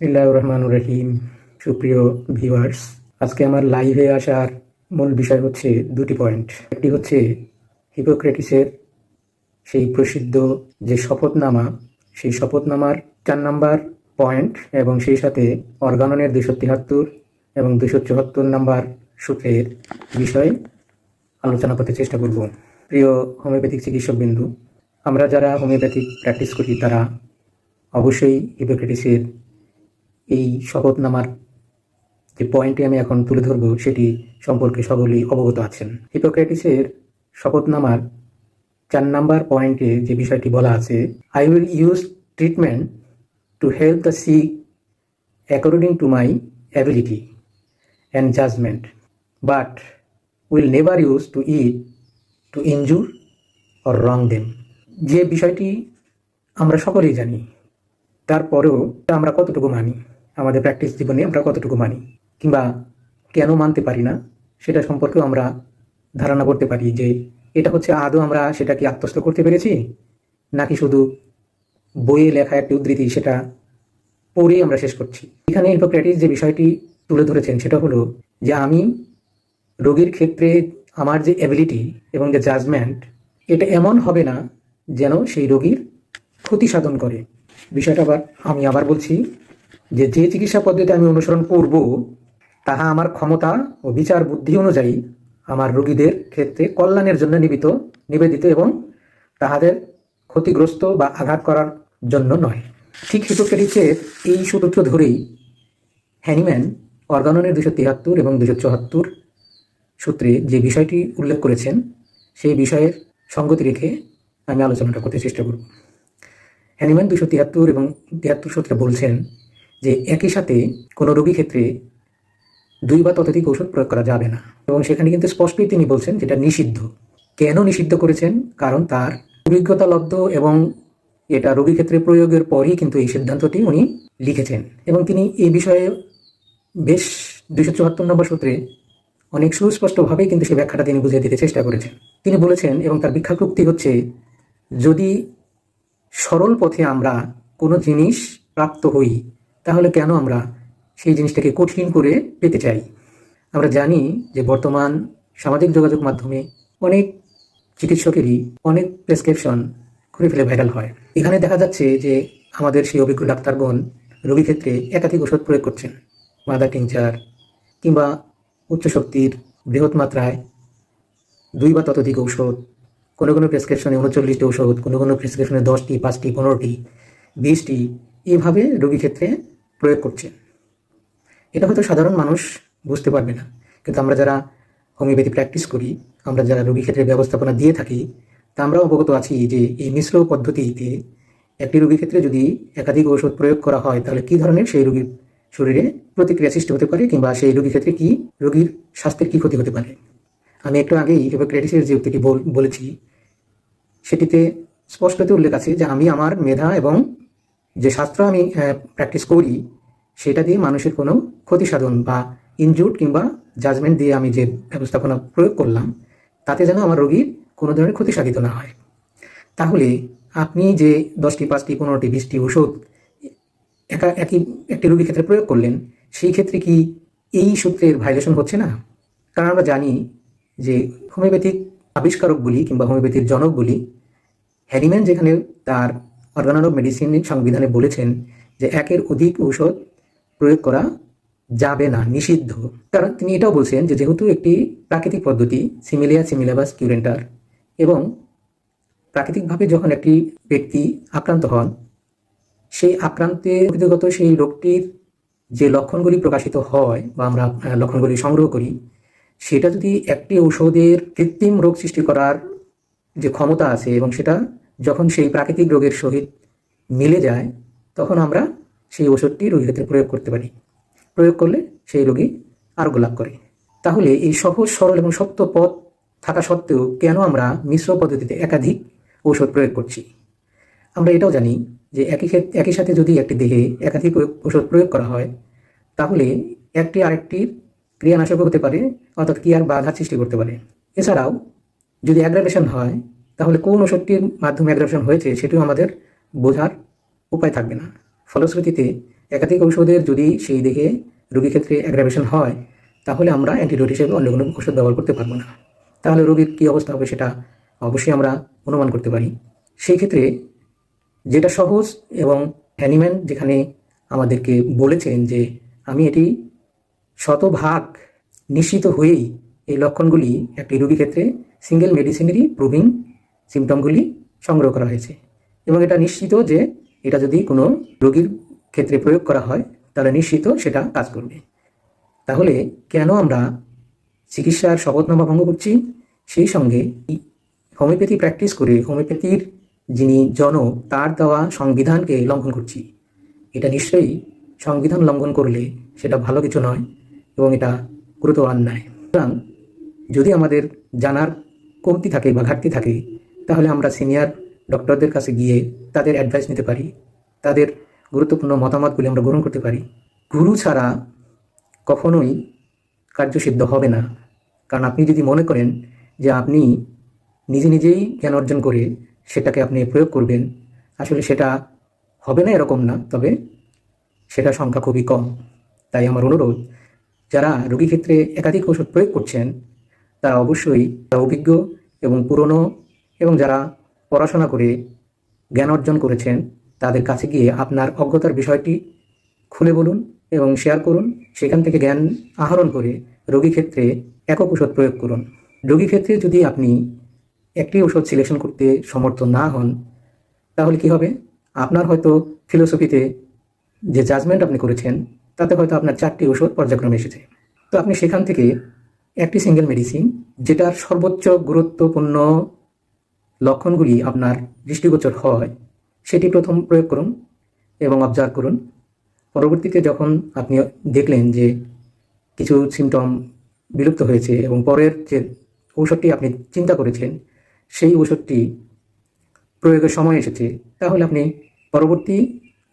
বিসমিল্লাহির রহমানির রহিম। সুপ্রিয় ভিউয়ার্স, আজকে আমার লাইভে আসার মূল বিষয় হচ্ছে দুটি পয়েন্ট। একটি হচ্ছে হিপোক্রেটিসের সেই প্রসিদ্ধ যে শপথনামা, সেই শপথনামার 4 নাম্বার পয়েন্ট এবং সেই সাথে অর্গাননের 273 এবং 274 নাম্বার সূত্রের বিষয়ে আলোচনা করতে চেষ্টা করব। প্রিয় হোমিওপ্যাথিক চিকিৎসকবৃন্দু, আমরা যারা হোমিওপ্যাথিক প্র্যাকটিস করি তারা অবশ্যই হিপোক্রেটিসের এই শপথনামার যে পয়েন্টটি আমি এখন তুলে ধরব সেটি সম্পর্কে সকলেই অবগত আছেন। হিপোক্রেটিসের শপথনামার 4 নাম্বার পয়েন্টে যে বিষয়টি বলা আছে, I will use treatment to help the sick according to my ability and judgment, but will never use to it to injure or wrong them. যে বিষয়টি আমরা সকলেই জানি, তারপরেও আমরা কতটুকু মানি, আমাদের প্র্যাকটিস জীবনে আমরা কতটুকু মানি কিংবা কেন মানতে পারি না সেটা সম্পর্কেও আমরা ধারণা করতে পারি যে এটা হচ্ছে আদৌ আমরা সেটা কি আত্মস্থ করতে পেরেছি, নাকি শুধু বইয়ে লেখা একটি উদ্ধৃতি সেটা পড়েই আমরা শেষ করছি। এখানে হিপোক্রেটিস যে বিষয়টি তুলে ধরেছেন সেটা হলো যে আমি রোগীর ক্ষেত্রে আমার যে অ্যাবিলিটি এবং যে জাজমেন্ট, এটা এমন হবে না যেন সেই রোগীর ক্ষতি সাধন করে। বিষয়টা আমি আবার বলছি যে যে চিকিৎসা পদ্ধতি আমি অনুসরণ করব তাহা আমার ক্ষমতা ও বিচার বুদ্ধি অনুযায়ী আমার রোগীদের ক্ষেত্রে কল্যাণের জন্য নিবেদিত এবং তাহাদের ক্ষতিগ্রস্ত বা আঘাত করার জন্য নয়। ঠিক হিপোক্রেটিসের এই সূত্র ধরেই হ্যানিম্যান অর্গাননের 273 এবং 274 সূত্রে যে বিষয়টি উল্লেখ করেছেন সেই বিষয়ের সঙ্গতি রেখে আমি আলোচনাটা করতে চেষ্টা করব। হ্যানিম্যান 273 এবং 73 সূত্রে বলছেন যে একই সাথে কোনো রোগী ক্ষেত্রে 2 বা ততোধিক ওষুধ প্রয়োগ করা যাবে না, এবং সেখানে কিন্তু স্পষ্টই তিনি বলছেন যেটা নিষিদ্ধ। কেন নিষিদ্ধ করেছেন? কারণ তার অভিজ্ঞতা লব্ধ এবং এটা রোগীর ক্ষেত্রে প্রয়োগের পরই কিন্তু এই সিদ্ধান্তটি উনি লিখেছেন, এবং তিনি এই বিষয়ে বেশ 274 নম্বর সূত্রে অনেক সুস্পষ্টভাবেই কিন্তু সেই ব্যাখ্যাটা তিনি বুঝিয়ে দিতে চেষ্টা করেছেন। তিনি বলেছেন, এবং তার বিখ্যাতোক্তি হচ্ছে, যদি সরল পথে আমরা কোনো জিনিস প্রাপ্ত হই তাহলে কেন আমরা সেই জিনিসটাকে কঠিন করে পেতে চাই। আমরা জানি যে বর্তমান সামাজিক যোগাযোগ মাধ্যমে অনেক চিকিৎসকেরই অনেক প্রেসক্রিপশন করে ফেলে ভাইরাল হয়। এখানে দেখা যাচ্ছে যে আমাদের সেই অভিজ্ঞ ডাক্তারগণ রোগীর ক্ষেত্রে একাধিক ওষুধ প্রয়োগ করছেন, মাদার টিংচার কিংবা উচ্চ শক্তির বৃহৎ মাত্রায় 2 বা ততোধিক ঔষধ, কোনো কোনো প্রেসক্রিপশনে 39টি ওষুধ, কোনো কোনো প্রেসক্রিপশনে 10টি, 5টি, 15টি, 20টি, এইভাবে রোগী ক্ষেত্রে প্রয়োগ করছে। এটা হয়তো সাধারণ মানুষ বুঝতে পারবে না, কিন্তু আমরা যারা হোমিওপ্যাথি প্র্যাকটিস করি, আমরা যারা রোগী ক্ষেত্রে ব্যবস্থাপনা দিয়ে থাকি, তা আমরা অবগত আছি যে এই মিশ্র পদ্ধতিতে একটি রোগীর ক্ষেত্রে যদি একাধিক ওষুধ প্রয়োগ করা হয় তাহলে কী ধরনের সেই রোগীর শরীরে প্রতিক্রিয়া সৃষ্টি হতে পারে কিংবা সেই রোগীর ক্ষেত্রে কি রোগীর স্বাস্থ্যের কী ক্ষতি হতে পারে। আমি একটু আগেই হিপোক্রেটিসের যে উক্তিটি বলেছি সেটিতে স্পষ্টত উল্লেখ আছে যে আমি আমার মেধা এবং যে শাস্ত্র আমি প্র্যাকটিস করি সেটা দিয়ে মানুষের কোনো ক্ষতি সাধন বা ইনজুর্ড কিংবা জাজমেন্ট দিয়ে আমি যে ব্যবস্থাপনা প্রয়োগ করলাম তাতে যেন আমার রোগীর কোনো ধরনের ক্ষতি সাধিত না হয়। তাহলে আপনি যে 10টি, 5টি, 15টি, 20টি ওষুধ একটি রোগীর ক্ষেত্রে প্রয়োগ করলেন, সেই ক্ষেত্রে কি এই সূত্রের ভাইলেশন হচ্ছে না? কারণ আমরা জানি যে হোমিওপ্যাথিক আবিষ্কারক বলি কিংবা হোমিওপ্যাথির জনক বলি হ্যানিম্যান যেখানে তার অর্গান অফ মেডিসিন সংবিধানে বলেছেন যে একের অধিক ঔষধ প্রয়োগ করা যাবে না, নিষিদ্ধ। কারণ তিনি এটাও বলছেন যে যেহেতু একটি প্রাকৃতিক পদ্ধতি, সিমিলিয়া সিমিলাবাস কিউরেন্টার, এবং প্রাকৃতিকভাবে যখন একটি ব্যক্তি আক্রান্ত হন সেই প্রকৃতিগত সেই রোগটির যে লক্ষণগুলি প্রকাশিত হয় বা আমরা লক্ষণগুলি সংগ্রহ করি, সেটা যদি একটি ঔষধের কৃত্রিম রোগ সৃষ্টি করার যে ক্ষমতা আছে এবং সেটা যখন সেই প্রাকৃতিক রোগের সহিত মিলে যায় তখন আমরা সেই ওষুধটি রোগীর ক্ষেত্রে প্রয়োগ করতে পারি। প্রয়োগ করলে সেই রোগী আরোগ্য লাভ করে। তাহলে এই সহজ সরল এবং সত্য পথ থাকা সত্ত্বেও কেন আমরা মিশ্র পদ্ধতিতে একাধিক ঔষধ প্রয়োগ করছি? আমরা এটাও জানি যে একই সাথে যদি একটি দেহে একাধিক ওষুধ প্রয়োগ করা হয় তাহলে একটি আরেকটির ক্রিয়ানাশক হতে পারে, অর্থাৎ ক্রিয়ার বাধা সৃষ্টি করতে পারে। এছাড়াও যদি অ্যাগ্রাভেশন হয় তাহলে কোন ওষুধটির মাধ্যমে অ্যাগ্রাভেশন হয়েছে সেটিও আমাদের বোঝার উপায় থাকবে না। ফলশ্রুতিতে একাধিক ঔষধের যদি সেই দেখে রোগীর ক্ষেত্রে অ্যাগ্রাভেশন হয়, তাহলে আমরা অ্যান্টিডোট হিসেবে অন্য কোনো ওষুধ ব্যবহার করতে পারবো না। তাহলে রোগীর কী অবস্থা হবে সেটা অবশ্যই আমরা অনুমান করতে পারি। সেই ক্ষেত্রে যেটা সহজ, এবং হ্যানিম্যান যেখানে আমাদেরকে বলেছেন যে আমি এটি শতভাগ নিশ্চিত হয়েই এই লক্ষণগুলি একটি রোগীর ক্ষেত্রে সিঙ্গেল মেডিসিনেরই প্রুভিং সিমটমগুলি সংগ্রহ করা হয়েছে, এবং এটা নিশ্চিত যে এটা যদি কোনো রোগীর ক্ষেত্রে প্রয়োগ করা হয় তাহলে নিশ্চিত সেটা কাজ করবে। তাহলে কেন আমরা চিকিৎসার শপথনামা ভঙ্গ করছি, সেই সঙ্গে হোমিওপ্যাথি প্র্যাকটিস করে হোমিওপ্যাথির যিনি জনক তার দেওয়া সংবিধানকে লঙ্ঘন করছি? এটা নিশ্চয়ই সংবিধান লঙ্ঘন করলে সেটা ভালো কিছু নয়, এবং এটা গুরুতর অন্যায়। সুতরাং যদি আমাদের জানার কমতি থাকে বা ঘাটতি থাকে, তাহলে আমরা সিনিয়র ডক্টরদের কাছে গিয়ে তাদের অ্যাডভাইস নিতে পারি, তাদের গুরুত্বপূর্ণ মতামতগুলি আমরা গ্রহণ করতে পারি। গুরু ছাড়া কখনোই কার্যসিদ্ধ হবে না। কারণ আপনি যদি মনে করেন যে আপনি নিজেই জ্ঞান অর্জন করে সেটাকে আপনি প্রয়োগ করবেন, আসলে সেটা হবে না এরকম না, তবে সেটা সংখ্যা খুবই কম। তাই আমার অনুরোধ, যারা রোগী ক্ষেত্রে একাধিক ওষুধ প্রয়োগ করছেন তারা অবশ্যই অভিজ্ঞ এবং পুরনো, এবং যারা পড়াশোনা করে জ্ঞান অর্জন করেছেন তাদের কাছে গিয়ে আপনার অজ্ঞতার বিষয়টি খুলে বলুন এবং শেয়ার করুন। সেখান থেকে জ্ঞান আহরণ করে রোগী ক্ষেত্রে একক ওষুধ প্রয়োগ করুন। রোগী ক্ষেত্রে যদি আপনি একটি ওষুধ সিলেকশন করতে সমর্থ না হন, তাহলে কি হবে? আপনার হয়তো ফিলোসফিতে যে জাজমেন্ট আপনি করেছেন তাতে হয়তো আপনার 4টি ওষুধ পর্যায়ক্রমে এসেছে। তো আপনি সেখান থেকে একটি সিঙ্গেল মেডিসিন, যেটার সর্বোচ্চ গুরুত্বপূর্ণ লক্ষণগুলি আপনার দৃষ্টিগোচর হয়, সেটি প্রথম প্রয়োগ করুন এবং অবজার্ভ করুন। পরবর্তীতে যখন আপনি দেখলেন যে কিছু সিমটম বিলুপ্ত হয়েছে এবং পরের যে ঔষধটি আপনি চিন্তা করেছেন সেই ওষুধটি প্রয়োগের সময় এসেছে, তাহলে আপনি পরবর্তী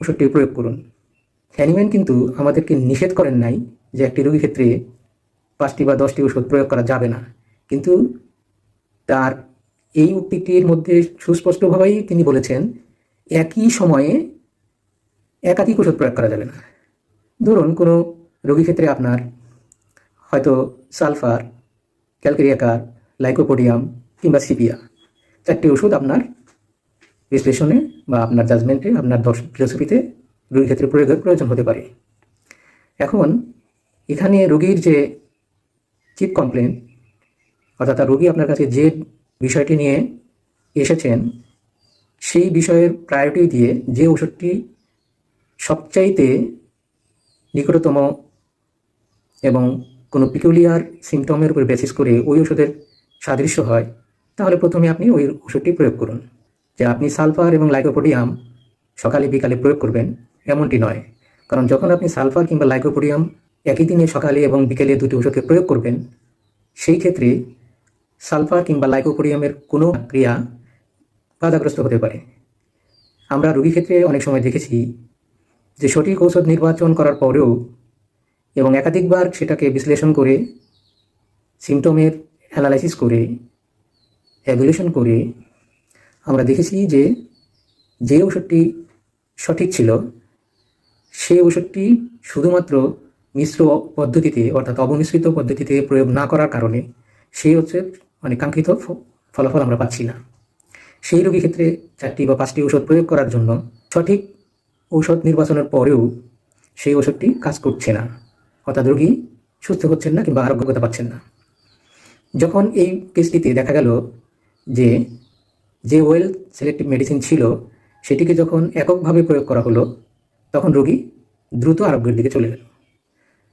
ওষুধটি প্রয়োগ করুন। হ্যানিম্যান কিন্তু আমাদেরকে নিষেধ করেন নাই যে একটি রোগীর ক্ষেত্রে 5টি বা 10টি ওষুধ প্রয়োগ করা যাবে না, কিন্তু তার এই উক্তিটির মধ্যে সুস্পষ্টভাবেই তিনি বলেছেন একই সময়ে একাধিক ওষুধ প্রয়োগ করা যাবে না। ধরুন কোনো রোগীর ক্ষেত্রে আপনার হয়তো সালফার, ক্যালকেরিয়াকার, লাইকোপোডিয়াম কিংবা সিপিয়া 4টি ওষুধ আপনার বিশ্লেষণে বা আপনার জাজমেন্টে, আপনার ফিলোসফিতে রোগীর ক্ষেত্রে প্রয়োগের প্রয়োজন হতে পারে। এখন এখানে রোগীর যে চিফ কমপ্লেন, অর্থাৎ রোগী আপনার কাছে যে বিষয়টি নিয়ে এসেছেন সেই বিষয়ের প্রায়োরিটি দিয়ে যে ওষুধটি সবচাইতে নিকটতম এবং কোনো পিকুলিয়ার সিমটমের উপর বেসিস করে ওই ওষুধের সাদৃশ্য হয়, তাহলে প্রথমে আপনি ওই ওষুধটি প্রয়োগ করুন। যে আপনি সালফার এবং লাইকোপোডিয়াম সকালে বিকালে প্রয়োগ করবেন এমনটি নয়, কারণ যখন আপনি সালফার কিংবা লাইকোপোডিয়াম একই দিনে সকালে এবং বিকেলে দুটি ওষুধকে প্রয়োগ করবেন, সেই ক্ষেত্রে সালফার কিংবা লাইকোপোডিয়ামের কোনো ক্রিয়া বাধাগ্রস্ত হতে পারে। আমরা রোগীর ক্ষেত্রে অনেক সময় দেখেছি যে সঠিক ঔষধ নির্বাচন করার পরেও এবং একাধিকবার সেটাকে বিশ্লেষণ করে, সিমটমের অ্যানালাইসিস করে, অ্যাভুলেশন করে আমরা দেখেছি যে যে ওষুধটি সঠিক ছিল সেই ওষুধটি শুধুমাত্র মিশ্র পদ্ধতিতে, অর্থাৎ অবমিশ্রিত পদ্ধতিতে প্রয়োগ না করার কারণে সেই ওষুধের কাঙ্ক্ষিত ফলাফল আমরা পাচ্ছি না। সেই রোগীর ক্ষেত্রে 4টি বা 5টি ওষুধ প্রয়োগ করার জন্য সঠিক ঔষধ নির্বাচনের পরেও সেই ওষুধটি কাজ করছে না, অর্থাৎ রোগী সুস্থ হচ্ছেন না কিংবা আরোগ্যতা পাচ্ছেন না। যখন এই কেসটিতে দেখা গেল যে যে ওয়েল সিলেক্টিভ মেডিসিন ছিল সেটিকে যখন এককভাবে প্রয়োগ করা হলো, তখন রোগী দ্রুত আরোগ্যের দিকে চলে গেল।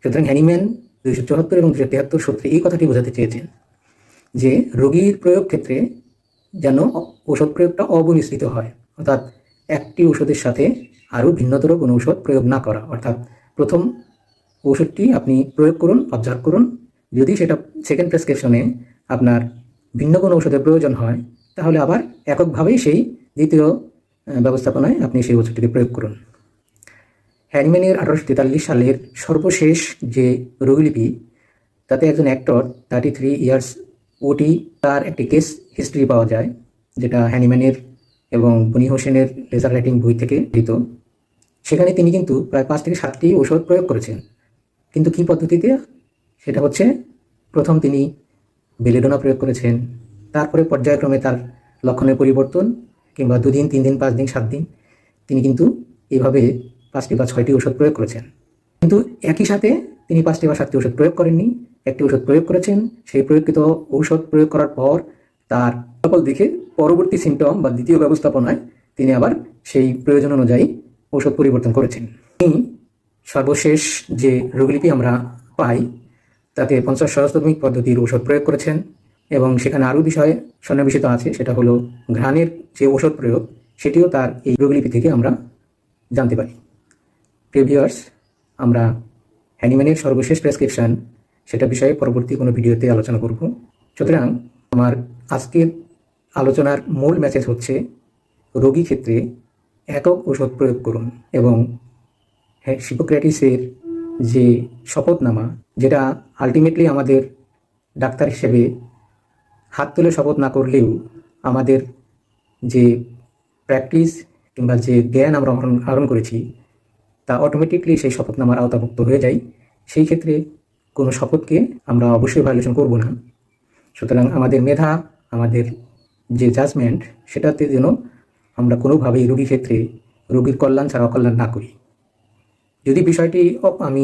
সুতরাং হ্যানিম্যান 274 এবং 273 সূত্রে এই কথাটি বোঝাতে চেয়েছেন যে রোগীর প্রয়োগ ক্ষেত্রে যেন ওষুধ প্রয়োগটা অবমিশ্রিত হয়, অর্থাৎ একটি ওষুধের সাথে আরও ভিন্নতর কোনো ওষুধ প্রয়োগ না করা। অর্থাৎ প্রথম ওষুধটি আপনি প্রয়োগ করুন, অবজার্ভ করুন, যদি সেটা সেকেন্ড প্রেসক্রিপশনে আপনার ভিন্ন কোনো ওষুধের প্রয়োজন হয়, তাহলে আবার এককভাবেই সেই দ্বিতীয় ব্যবস্থাপনায় আপনি সেই ওষুধটিকে প্রয়োগ করুন। হ্যানিম্যানের 1843 সালের সর্বশেষ যে রোগীলিপি, তাতে একজন অ্যাক্টর 33 ইয়ার্স ওটি তার একটি কেস হিস্ট্রি পাওয়া যায়, যেটা হ্যানিম্যানের এবং বনি হোসেনের লেজার রাইটিং বই থেকে গৃহীত। সেখানে তিনি কিন্তু প্রায় 5 থেকে 7টি ওষুধ প্রয়োগ করেছেন। কিন্তু কি পদ্ধতিতে? সেটা হচ্ছে, প্রথম তিনি বেলেডোনা প্রয়োগ করেছেন, তারপরে পর্যায়ক্রমে তার লক্ষণের পরিবর্তন, কিংবা 2 দিন, 3 দিন, 5 দিন, 7 দিন তিনি কিন্তু এইভাবে 5টি বা 6টি ওষুধ প্রয়োগ করেছেন। কিন্তু একই সাথে তিনি 5টি বা 7টি ওষুধ প্রয়োগ করেননি, একটি ওষুধ প্রয়োগ করেছেন। সেই প্রয়োগকৃত ঔষধ প্রয়োগ করার পর তার ফলাফল দেখে পরবর্তী সিমটম বা দ্বিতীয় ব্যবস্থাপনায় তিনি আবার সেই প্রয়োজন অনুযায়ী ঔষধ পরিবর্তন করেছেন। তিনি সর্বশেষ যে রোগীলিপি আমরা পাই তাতে 50 সহস্রাধিক পদ্ধতির ঔষধ প্রয়োগ করেছেন, এবং সেখানে আরও বিষয় সন্নিবেশিত আছে, সেটা হলো ঘ্রাণের যে ঔষধ প্রয়োগ, সেটিও তার এই রোগলিপি থেকে আমরা জানতে পারি। প্রিয় ভিউয়ার্স, আমরা হ্যানিম্যানের সর্বশেষ প্রেসক্রিপশন সেটা বিষয়ে পরবর্তী কোনো ভিডিওতে আলোচনা করব। সুতরাং আমার আজকের আলোচনার মূল মেসেজ হচ্ছে, রোগী ক্ষেত্রে একক ওষুধ প্রয়োগ করুন, এবং হিপোক্রেটিসের যে শপথনামা, যেটা আলটিমেটলি আমাদের ডাক্তার হিসেবে হাত তুলে শপথ না করলেও আমাদের যে প্র্যাকটিস কিংবা যে জ্ঞান আমরা আহরণ করেছি তা অটোমেটিকলি সেই শপথনামার আওতাভুক্ত হয়ে যায়। সেই ক্ষেত্রে কোনো শপথকে আমরা অবশ্যই ভায়োলেশন করব না। সুতরাং আমাদের মেধা, আমাদের যে জাজমেন্ট, সেটাতে যেন আমরা কোনোভাবেই রোগী ক্ষেত্রে রোগীর কল্যাণ ছাড়া অকল্যাণ না করি। যদি বিষয়টি আমি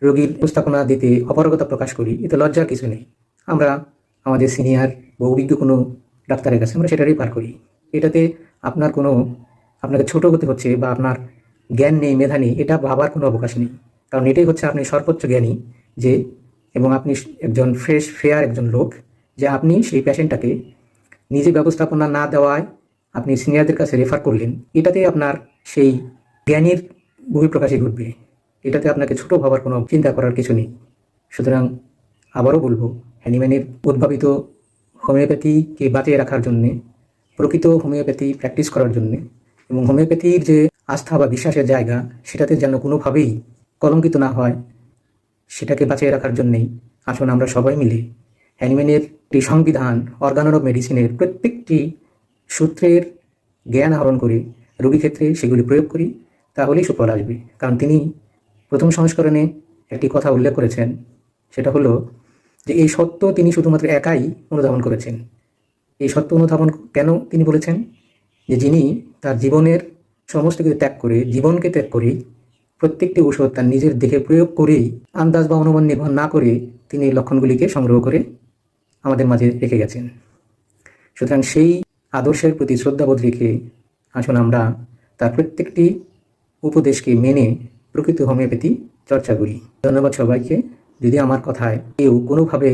রোগীর উপস্থাপনা দিতে অপারগতা প্রকাশ করি, এতে লজ্জার কিছু নেই। আমরা আমাদের সিনিয়র বা অভিজ্ঞ কোনো ডাক্তারের কাছে আমরা সেটারই পার করি। এটাতে আপনাকে ছোট হতে হচ্ছে বা আপনার জ্ঞান নেই, মেধা নেই, এটা ভাবার কোনো অবকাশ নেই। কারণ এটাই হচ্ছে আপনি সর্বোচ্চ জ্ঞানী, যে এবং আপনি একজন ফেয়ার একজন লোক, যে আপনি সেই পেশেন্টটাকে নিজে ব্যবস্থাপনা না দেওয়ায় আপনি সিনিয়রদের কাছে রেফার করলেন। এটাতে আপনার সেই জ্ঞানের বহিঃপ্রকাশই ঘটবে। এটাতে আপনাকে ছোট ভাবার কোনো চিন্তা করার কিছু নেই। সুতরাং আবারও বলবো, হ্যানিম্যানের উদ্ভাবিত হোমিওপ্যাথিকে বাঁচিয়ে রাখার জন্যে, প্রকৃত হোমিওপ্যাথি প্র্যাকটিস করার জন্যে, এবং হোমিওপ্যাথির যে আস্থা বা বিশ্বাসের জায়গা, সেটাতে যেন কোনোভাবেই কলঙ্কিত না হয়, সেটাকে বাঁচিয়ে রাখার জন্যেই আসুন আমরা সবাই মিলে হ্যানিম্যানের একটি সংবিধান, অর্গান অফ মেডিসিনের প্রত্যেকটি সূত্রের জ্ঞান আহরণ করে রোগী ক্ষেত্রে সেগুলি প্রয়োগ করি, তাহলেই সুফল আসবে। কারণ তিনি প্রথম সংস্করণে একটি কথা উল্লেখ করেছেন, সেটা হলো যে এই সত্য তিনি শুধুমাত্র একাই অনুধাবন করেছেন। এই সত্য অনুধাবন কেন তিনি বলেছেন? যে যিনি তার জীবনের সমস্ত কিছু ত্যাগ করে, জীবনকে ত্যাগ করে, প্রত্যেকটি ঔষধ তার নিজের দেখে প্রয়োগ করেই, আন্দাজ বা অনুমান নির্ভর না করে তিনি এই লক্ষণগুলিকে সংগ্রহ করে আমাদের মাঝে রেখে গেছেন। সুতরাং সেই আদর্শের প্রতি শ্রদ্ধাবোধ রেখে আসুন আমরা তার প্রত্যেকটি উপদেশকে মেনে প্রকৃত হোমিওপ্যাথি চর্চা করি। ধন্যবাদ সবাইকে। যদি আমার কথায় কেউ কোনোভাবে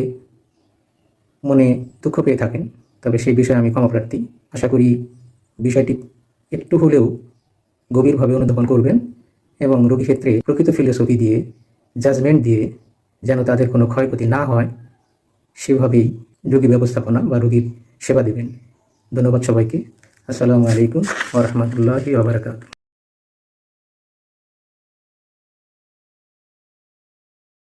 মনে দুঃখ পেয়ে থাকেন, তবে সেই বিষয়ে আমি ক্ষমাপ্রার্থী। আশা করি বিষয়টি একটু হলেও গভীরভাবে অনুধাবন করবেন, এবং রোগী ক্ষেত্রে প্রকৃত ফিলোসফি দিয়ে, জাজমেন্ট দিয়ে যেন তাদের কোনো ক্ষয়ক্ষতি না হয়, সেভাবেই রোগী ব্যবস্থাপনা বা রোগীর সেবা দেবেন। ধন্যবাদ সবাইকে। আসসালামু আলাইকুম ওয়া রাহমাতুল্লাহি ওয়া বারাকাতুহু।